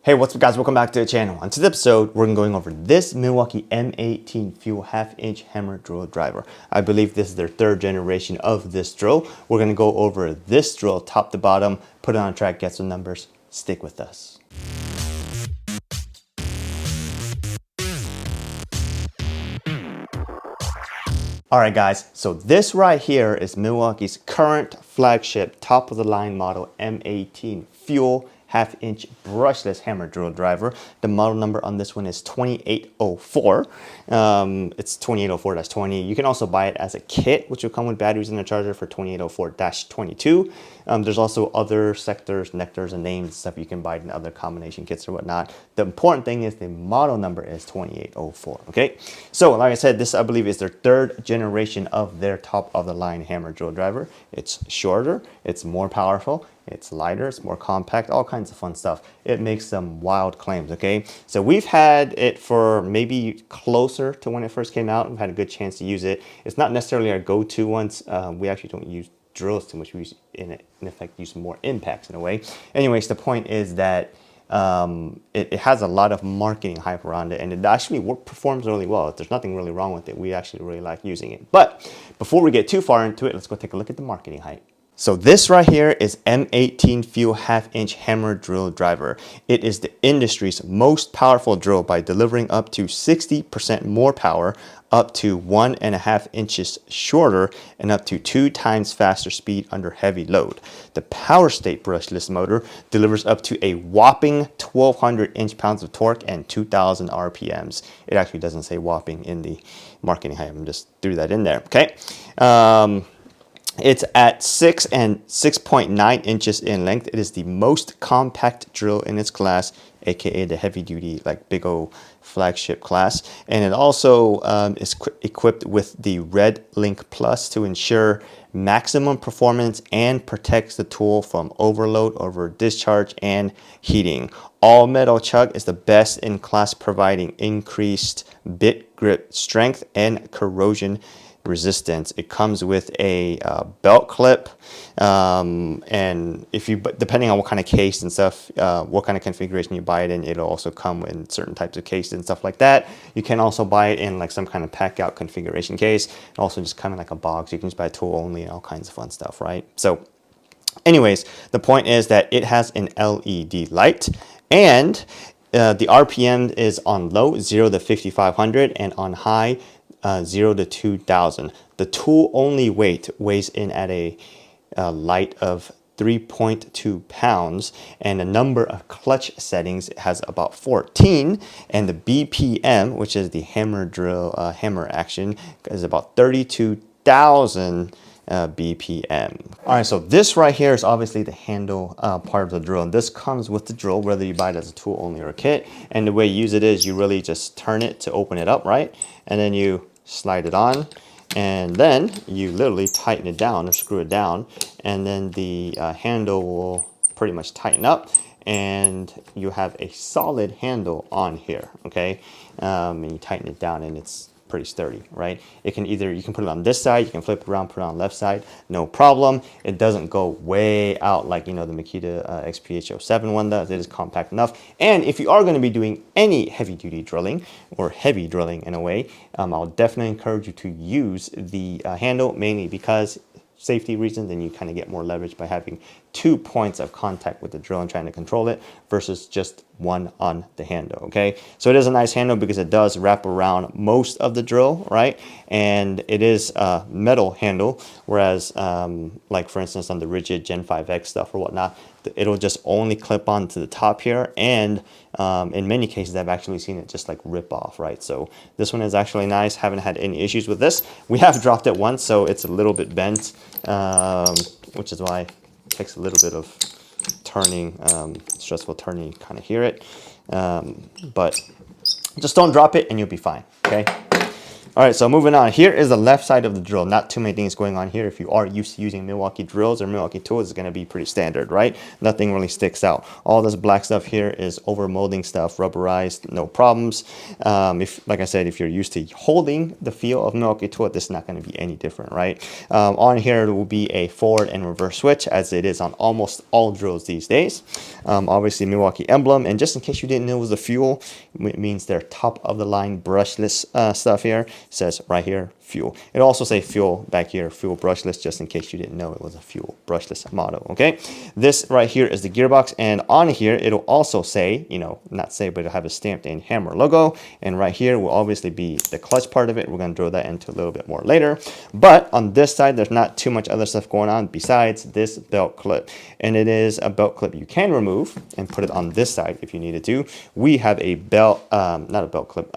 Hey, what's up guys, welcome back to the channel. On today's episode, we're going over this Milwaukee M18 Fuel half-inch hammer drill driver. I believe this is their third generation of this drill. We're gonna go over this drill top to bottom, put it on a track, get some numbers, stick with us. All right guys, so this right here is Milwaukee's current flagship top of the line model M18 Fuel half-inch brushless hammer drill driver. The model number on this one is 2804. It's 2804-20. You can also buy it as a kit, which will come with batteries and a charger for 2804-22. There's also other sectors, nectars, and names stuff you can buy in other combination kits or whatnot. The important thing is the model number is 2804. Okay, so like I said, this I believe is their third generation of their top of the line hammer drill driver. It's shorter, it's more powerful, it's lighter, it's more compact, all kinds of fun stuff. It makes some wild claims, okay? So we've had it for maybe closer to when it first came out. We've had a good chance to use it. It's not necessarily our go-to ones. We actually don't use drills too much. We use, in effect, use more impacts in a way. Anyways, the point is that it has a lot of marketing hype around it, and it actually performs really well. There's nothing really wrong with it. We actually really like using it. But before we get too far into it, let's go take a look at the marketing hype. So this right here is M18 Fuel half-inch hammer drill driver. It is the industry's most powerful drill by delivering up to 60% more power, up to 1.5 inches shorter, and up to 2 times faster speed under heavy load. The POWERSTATE Brushless Motor delivers up to a whopping 1,200 inch-pounds of torque and 2,000 RPMs. It actually doesn't say whopping in the marketing hype. I just threw that in there, okay? It's at 6 and 6.9 inches in length. It is the most compact drill in its class, aka the heavy duty, like big old flagship class. And it also is equipped with the REDLINK Plus to ensure maximum performance and protects the tool from overload, over discharge, and heating. All metal chuck is the best in class, providing increased bit grip strength and corrosion resistance. It comes with a belt clip, and if you, depending on what kind of case and stuff, what kind of configuration you buy it in, it'll also come in certain types of cases and stuff like that. You can also buy it in like some kind of pack out configuration case, and also just come in like a box. You can just buy tool only and all kinds of fun stuff, right? So anyways, the point is that it has an LED light, and the RPM is on low 0 to 5,500 and on high 0 to 2,000. The tool only weight weighs in at a light of 3.2 pounds, and the number of clutch settings has about 14, and the BPM, which is the hammer drill hammer action, is about 32,000 BPM. All right, so this right here is obviously the handle part of the drill, and this comes with the drill whether you buy it as a tool only or a kit. And the way you use it is you really just turn it to open it up, right? And then you slide it on, and then you literally tighten it down or screw it down, and then the handle will pretty much tighten up, and you have a solid handle on here, okay? And you tighten it down, and it's pretty sturdy, right? It can either, you can put it on this side, you can flip it around, put it on the left side, no problem. It doesn't go way out like, you know, the Makita XPH07 one does. It is compact enough. And if you are going to be doing any heavy duty drilling, or heavy drilling in a way, I'll definitely encourage you to use the handle, mainly because safety reasons, and you kind of get more leverage by having 2 points of contact with the drill and trying to control it versus just one on the handle, okay? So it is a nice handle because it does wrap around most of the drill, right? And it is a metal handle, whereas like for instance on the rigid Gen 5X stuff or whatnot, it'll just only clip on to the top here, and in many cases I've actually seen it just like rip off, right? So this one is actually nice. Haven't had any issues with this. We have dropped it once, so it's a little bit bent, which is why it takes a little bit of turning, stressful turning, you kind of hear it, but just don't drop it and you'll be fine, okay? All right, so moving on. Here is the left side of the drill. Not too many things going on here. If you are used to using Milwaukee drills or Milwaukee tools, it's going to be pretty standard, right? Nothing really sticks out. All this black stuff here is over molding stuff, rubberized, no problems. If, like I said, if you're used to holding the feel of Milwaukee tool, this is not going to be any different, right? On here, there will be a forward and reverse switch, as it is on almost all drills these days. Obviously, Milwaukee emblem, and just in case you didn't know it was a fuel, it means they're top of the line brushless stuff here. Says right here, fuel. It also say fuel back here, fuel brushless, just in case you didn't know it was a fuel brushless model. Okay, this right here is the gearbox, and on here it'll also say, you know, not say, but it'll have a stamped in hammer logo, and right here will obviously be the clutch part of it. We're going to drill that into a little bit more later, but on this side there's not too much other stuff going on besides this belt clip, and it is a belt clip you can remove and put it on this side if you needed to. We have a belt, not a belt clip,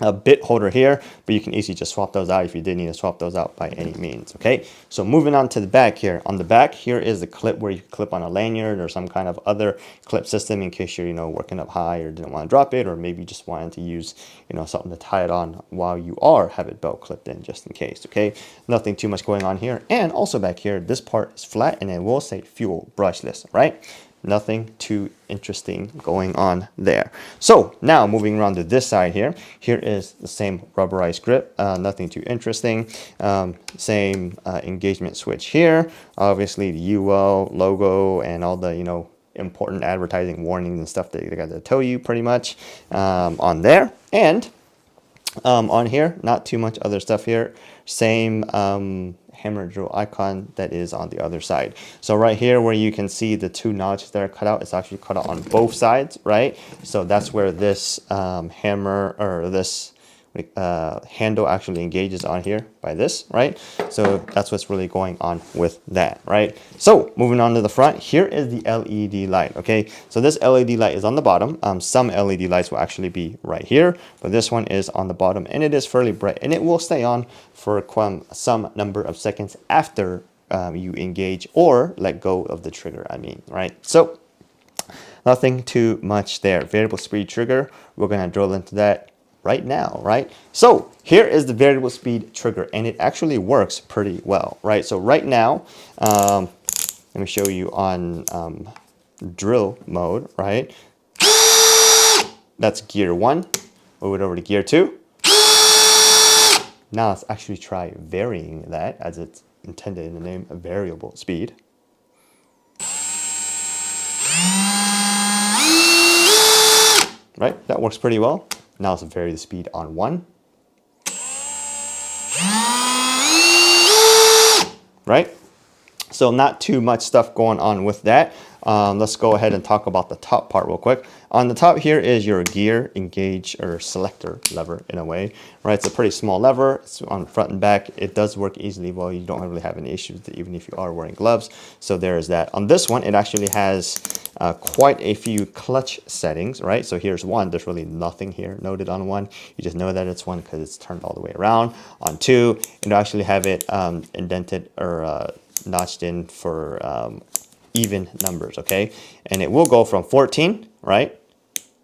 a bit holder here, but you can easily just swap those out if you did need to swap those out by any means. Okay, so moving on to the back here. On the back here is the clip where you clip on a lanyard or some kind of other clip system in case you're, you know, working up high or didn't want to drop it, or maybe just wanted to use, you know, something to tie it on while you have it belt clipped in, just in case. Okay, nothing too much going on here. And also back here, this part is flat and it will say fuel brushless, right? Nothing too interesting going on there. So now moving around to this side here, here is the same rubberized grip, nothing too interesting. Same engagement switch here, obviously the UL logo and all the, you know, important advertising warnings and stuff that they got to tell you pretty much on there. And on here, not too much other stuff here. Same hammer drill icon that is on the other side. So right here where you can see the two notches that are cut out, it's actually cut out on both sides, right? So that's where this hammer or this handle actually engages on here by this, right? So that's what's really going on with that, right? So moving on to the front, here is the LED light. Okay, so this LED light is on the bottom. Some LED lights will actually be right here, but this one is on the bottom, and it is fairly bright, and it will stay on for some number of seconds after you engage or let go of the trigger, I mean, right? So nothing too much there. Variable speed trigger, we're going to drill into that right now, right? So here is the variable speed trigger, and it actually works pretty well, right? So right now, let me show you on drill mode, right? That's gear 1. Move it over to gear 2. Now let's actually try varying that, as it's intended in the name, a variable speed. Right, that works pretty well. Now let's vary the speed on 1. Right? So not too much stuff going on with that. Let's go ahead and talk about the top part real quick. On the top here is your gear engage or selector lever in a way, right? It's a pretty small lever. It's on front and back. It does work easily well. You don't really have any issues with it, even if you are wearing gloves. So there is that. On this one, it actually has quite a few clutch settings, right? So here's one. There's really nothing here noted on 1. You just know that it's 1 because it's turned all the way around. On 2, it'll actually have it indented or notched in for even numbers, okay? And it will go from 14, right,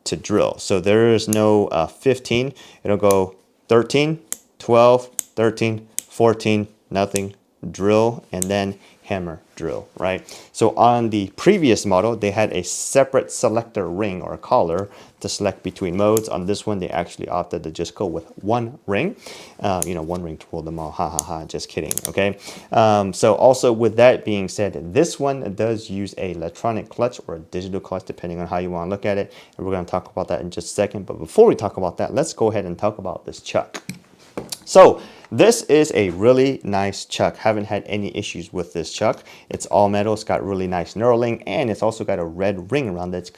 to drill. So there is no 15. It'll go 13, 12, 13, 14, nothing, drill, and then hammer drill, right? So on the previous model, they had a separate selector ring or collar to select between modes. On this one, they actually opted to just go with 1 ring. You know, 1 ring to rule them all. Ha ha ha, just kidding, okay? So also with that being said, this one does use a electronic clutch or a digital clutch, depending on how you want to look at it. And we're going to talk about that in just a second. But before we talk about that, let's go ahead and talk about this chuck. So this is a really nice chuck. Haven't had any issues with this chuck. It's all metal. It's got really nice knurling, and it's also got a red ring around it,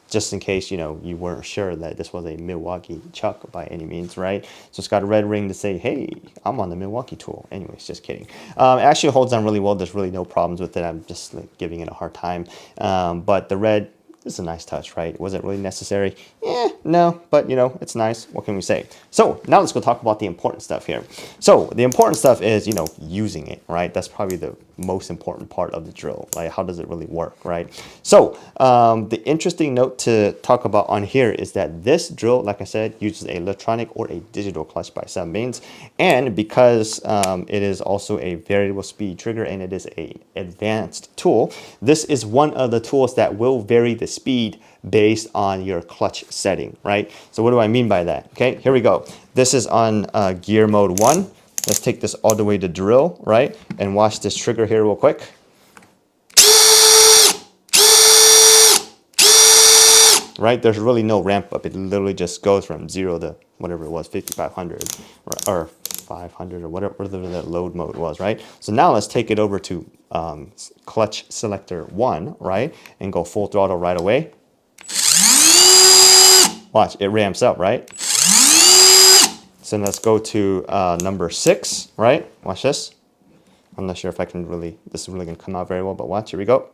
just in case, you know, you weren't sure that this was a Milwaukee chuck by any means, right? So it's got a red ring to say, hey, I'm on the Milwaukee tool. Anyways, just kidding. It actually holds on really well. There's really no problems with it. I'm just like giving it a hard time. But the red this is a nice touch, right? Was it really necessary? No, but you know, it's nice. What can we say? So now let's go talk about the important stuff here. So the important stuff is, you know, using it, right? That's probably the most important part of the drill. Like, how does it really work, right? So the interesting note to talk about on here is that this drill, like I said, uses an electronic or a digital clutch by some means. And because it is also a variable speed trigger and it is a advanced tool, this is one of the tools that will vary the speed based on your clutch setting, right? So what do I mean by that? Okay, here we go. This is on gear mode 1. Let's take this all the way to drill, right? And watch this trigger here real quick. Right, there's really no ramp up. It literally just goes from 0 to whatever it was, 5500 or 500 or whatever the load mode was, right? So now let's take it over to clutch selector 1, right? And go full throttle right away. Watch, it ramps up, right? So let's go to number 6, right? Watch this. I'm not sure if I can really, this is really gonna come out very well, but watch, here we go.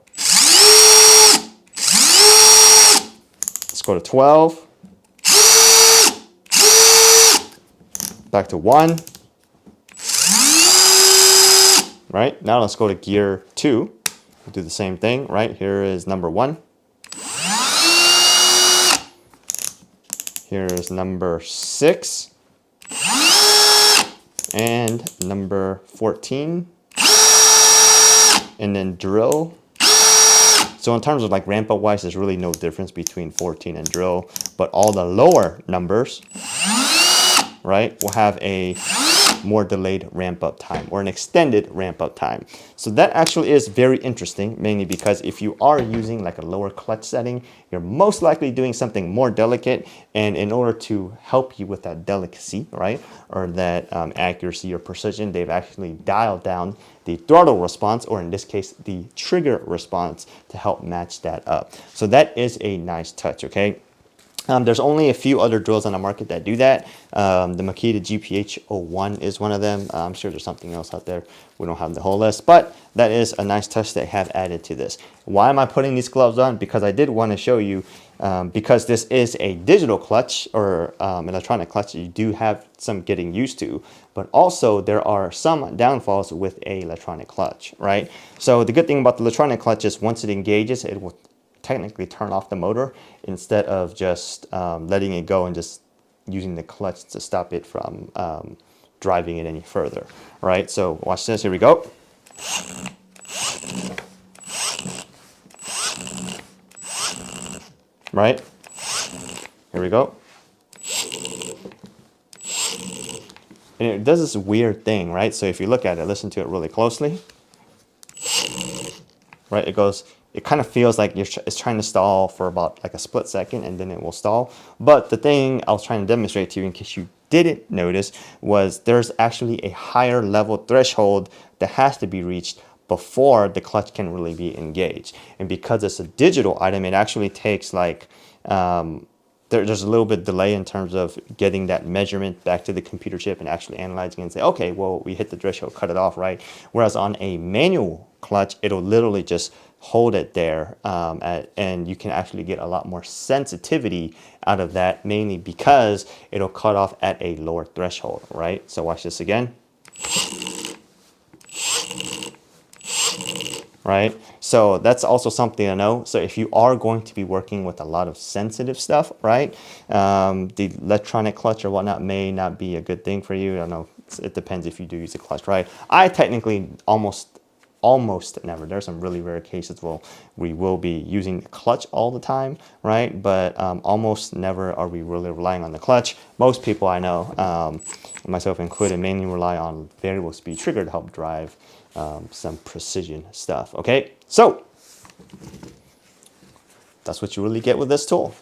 Let's go to 12. Back to 1. Right, now let's go to gear 2. We'll do the same thing, right? Here is number 1. Here is number 6. And number 14. And then drill. So in terms of like ramp up wise, there's really no difference between 14 and drill, but all the lower numbers, right, will have a more delayed ramp up time or an extended ramp up time. So that actually is very interesting, mainly because if you are using like a lower clutch setting, you're most likely doing something more delicate, and in order to help you with that delicacy, right, or that accuracy or precision, they've actually dialed down the throttle response, or in this case, the trigger response, to help match that up. So that is a nice touch, okay? There's only a few other drills on the market that do that. The Makita GPH01 is one of them. I'm sure there's something else out there. We don't have the whole list, but that is a nice touch they have added to this. Why am I putting these gloves on? Because I did want to show you, because this is a digital clutch or electronic clutch, you do have some getting used to, but also there are some downfalls with a electronic clutch, right? So the good thing about the electronic clutch is once it engages, it will technically turn off the motor instead of just letting it go and just using the clutch to stop it from driving it any further, right? So watch this, here we go. Right, here we go. And it does this weird thing, right? So if you look at it, listen to it really closely, right? It kind of feels like it's trying to stall for about like a split second, and then it will stall. But the thing I was trying to demonstrate to you, in case you didn't notice, was there's actually a higher level threshold that has to be reached before the clutch can really be engaged. And because it's a digital item, it actually takes like, there's a little bit delay in terms of getting that measurement back to the computer chip and actually analyzing and say, okay, well, we hit the threshold, cut it off, right? Whereas on a manual clutch, it'll literally just hold it there, and you can actually get a lot more sensitivity out of that, mainly because it'll cut off at a lower threshold, right? So watch this again. Right? So that's also something to know. So if you are going to be working with a lot of sensitive stuff, right? The electronic clutch or whatnot may not be a good thing for you. I don't know. It depends if you do use a clutch, right? I technically almost never. There's some really rare cases where we will be using the clutch all the time, right? But almost never are we really relying on the clutch. Most people I know, myself included, mainly rely on variable speed trigger to help drive some precision stuff, okay? So that's what you really get with this tool.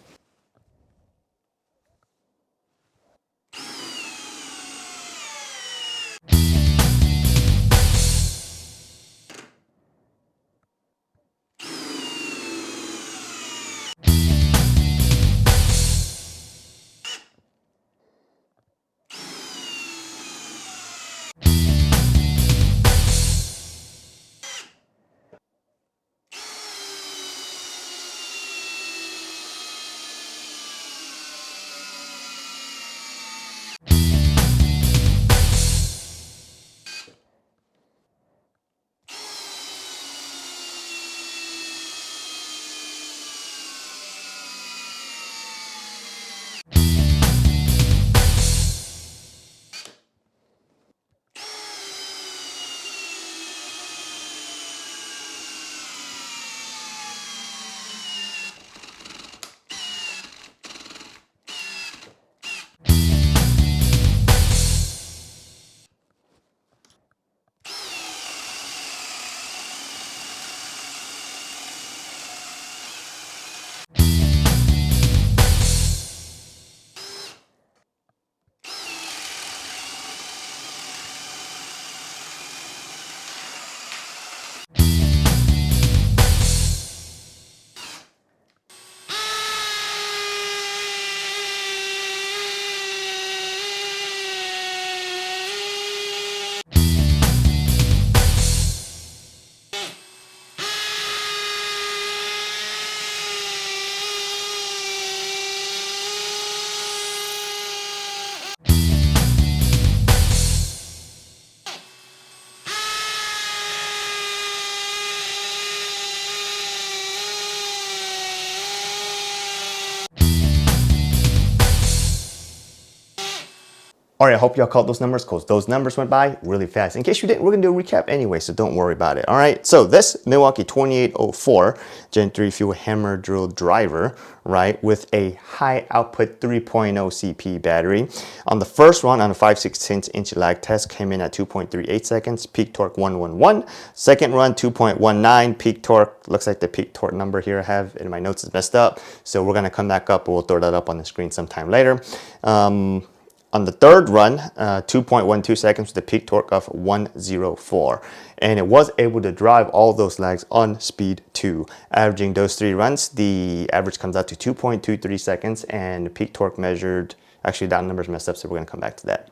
All right, I hope y'all caught those numbers because those numbers went by really fast. In case you didn't, we're gonna do a recap anyway, so don't worry about it. All right, so this Milwaukee 2804 Gen 3 fuel hammer drill driver, right, with a high output 3.0 CP battery. On the first run on a 5/16" lag test came in at 2.38 seconds, peak torque 111. Second run 2.19, peak torque, looks like the peak torque number here I have in my notes is messed up. So we're gonna come back up, we'll throw that up on the screen sometime later. On the third run, 2.12 seconds with a peak torque of 104. And it was able to drive all those lags on speed 2. Averaging those 3 runs, the average comes out to 2.23 seconds and the peak torque measured, actually that number's messed up, so we're gonna come back to that.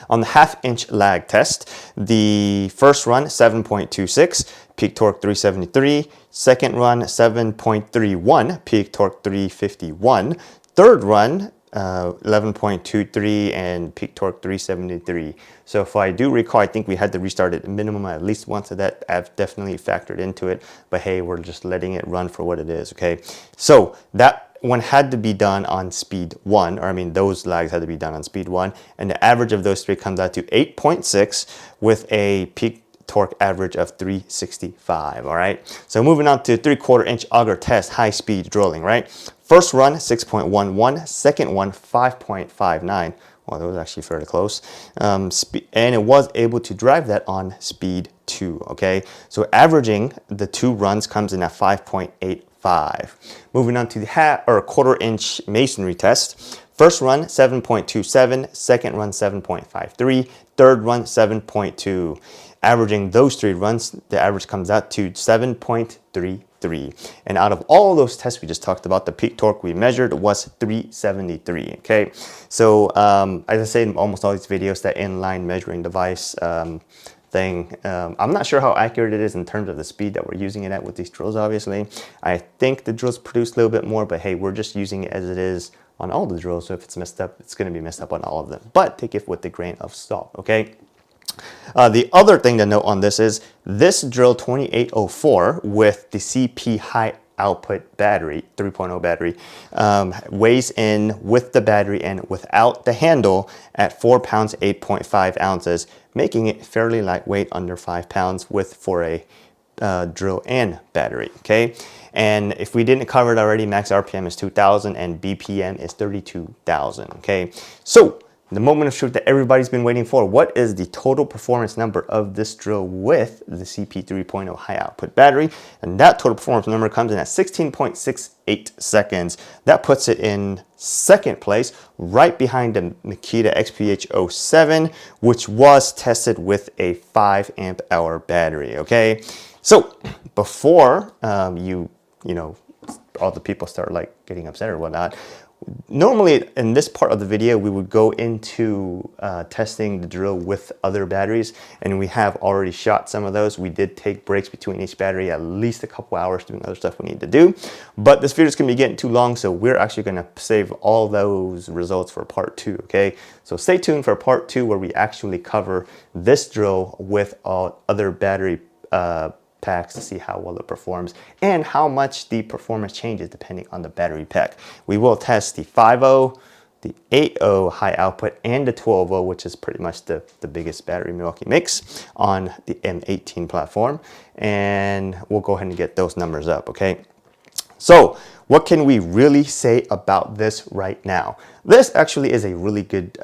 On the half-inch lag test, the first run 7.26, peak torque 373. Second run 7.31, peak torque 351. Third run 11.23 and peak torque 373. So if I do recall, I think we had to restart it minimum at least once, so that I've definitely factored into it. But hey, we're just letting it run for what it is, okay? So that one had to be done on speed 1, or I mean those lags had to be done on speed 1, and the average of those 3 comes out to 8.6 with a peak torque average of 365. All right, so moving on to 3/4" auger test, high speed drilling, right? First run 6.11, second one 5.59. Well, that was actually fairly close. And it was able to drive that on speed 2, okay? So averaging the 2 runs comes in at 5.85. Moving on to the 1/4" masonry test. First run 7.27, second run 7.53, third run 7.2. Averaging those 3 runs, the average comes out to 7.33. And out of all those tests we just talked about, the peak torque we measured was 373, okay? So as I say in almost all these videos, that inline measuring device thing, I'm not sure how accurate it is in terms of the speed that we're using it at with these drills, obviously. I think the drills produce a little bit more, but hey, we're just using it as it is on all the drills, so if it's messed up, it's gonna be messed up on all of them. But take it with a grain of salt, okay? The other thing to note on this is this drill 2804 with the CP high output battery, 3.0 battery, weighs in with the battery and without the handle at 4 pounds, 8.5 ounces, making it fairly lightweight, under 5 pounds for a drill and battery, okay? And if we didn't cover it already, max RPM is 2,000 and BPM is 32,000, okay? So the moment of truth that everybody's been waiting for, what is the total performance number of this drill with the CP 3.0 high output battery? And that total performance number comes in at 16.68 seconds. That puts it in second place, right behind the Makita XPH07, which was tested with a 5 amp hour battery, okay? So before you know, all the people start like getting upset or whatnot, normally in this part of the video, we would go into testing the drill with other batteries, and we have already shot some of those. We did take breaks between each battery, at least a couple hours doing other stuff we need to do. But this video is going to be getting too long, so we're actually going to save all those results for part 2, okay? So stay tuned for part 2 where we actually cover this drill with all other battery packs to see how well it performs and how much the performance changes depending on the battery pack. We will test the 5.0, the 8.0 high output, and the 12.0, which is pretty much the biggest battery Milwaukee makes, on the M18 platform, and we'll go ahead and get those numbers up, okay? So what can we really say about this right now? This actually is a really good,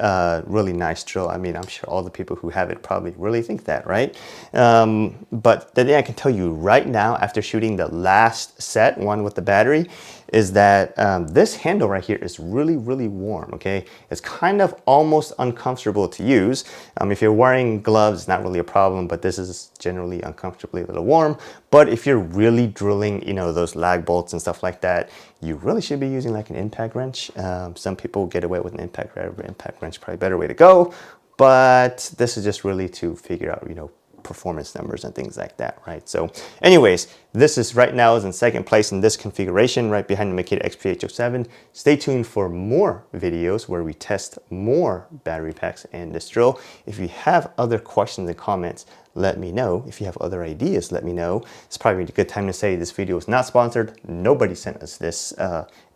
really nice drill. I mean, I'm sure all the people who have it probably really think that, right? But the thing I can tell you right now, after shooting the last set, one with the battery, is that this handle right here is really, really warm, okay? It's kind of almost uncomfortable to use. If you're wearing gloves, it's not really a problem, but this is generally uncomfortably a little warm. But if you're really drilling, you know, those lag bolts and stuff like that, you really should be using like an impact wrench. Some people get away with an impact wrench, probably a better way to go. But this is just really to figure out, you know, performance numbers and things like that, right? So anyways, this is right now is in second place in this configuration right behind the Makita XP807. Stay tuned for more videos where we test more battery packs and this drill. If you have other questions and comments, let me know. If you have other ideas, let me know. It's probably a good time to say this video is not sponsored. Nobody sent us this,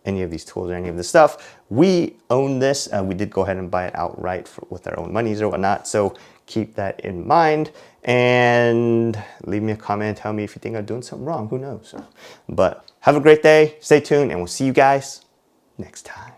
any of these tools or any of this stuff. We own this. We did go ahead and buy it outright with our own monies or whatnot. So keep that in mind and leave me a comment. Tell me if you think I'm doing something wrong. Who knows? But have a great day. Stay tuned and we'll see you guys next time.